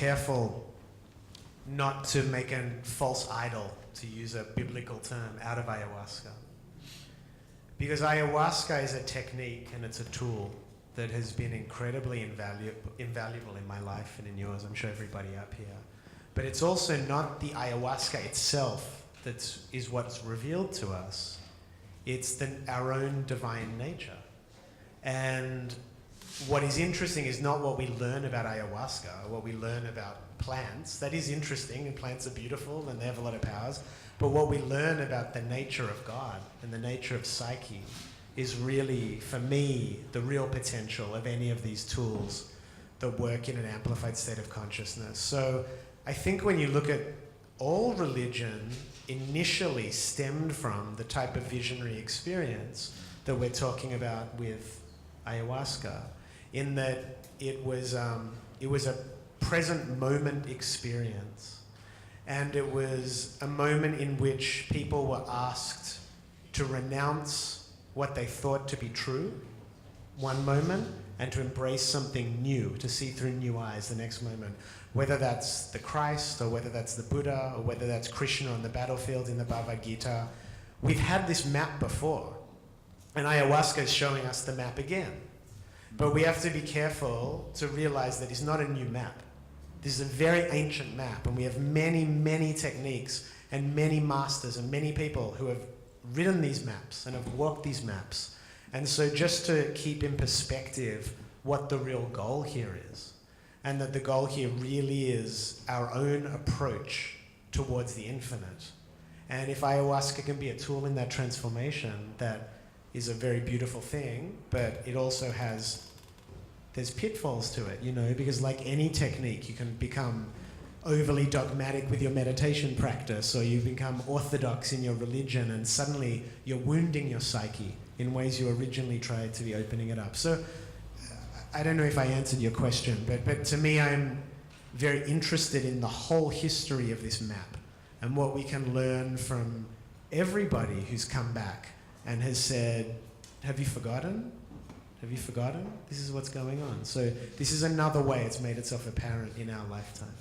careful not to make a false idol, to use a biblical term, out of ayahuasca. Because ayahuasca is a technique and it's a tool that has been incredibly invaluable in my life and in yours, I'm sure everybody up here. But it's also not the ayahuasca itself that is what's revealed to us. It's our own divine nature. And what is interesting is not what we learn about ayahuasca, what we learn about plants. That is interesting, and plants are beautiful and they have a lot of powers. But what we learn about the nature of God and the nature of psyche is really, for me, the real potential of any of these tools that work in an amplified state of consciousness. So I think when you look at all religion, initially stemmed from the type of visionary experience that we're talking about with ayahuasca, in that it was a present moment experience. And it was a moment in which people were asked to renounce what they thought to be true one moment and to embrace something new, to see through new eyes the next moment. Whether that's the Christ, or whether that's the Buddha, or whether that's Krishna on the battlefield in the Bhagavad Gita. We've had this map before, and ayahuasca is showing us the map again. But we have to be careful to realize that it's not a new map. This is a very ancient map, and we have many, many techniques and many masters and many people who have written these maps and have walked these maps. And so just to keep in perspective what the real goal here is, and that the goal here really is our own approach towards the infinite. And if ayahuasca can be a tool in that transformation, that is a very beautiful thing, but it also there's pitfalls to it, you know, because like any technique, you can become overly dogmatic with your meditation practice, or you become orthodox in your religion, and suddenly you're wounding your psyche in ways you originally tried to be opening it up. So I don't know if I answered your question, but to me, I'm very interested in the whole history of this map and what we can learn from everybody who's come back and has said, have you forgotten? Have you forgotten? This is what's going on. So this is another way it's made itself apparent in our lifetime.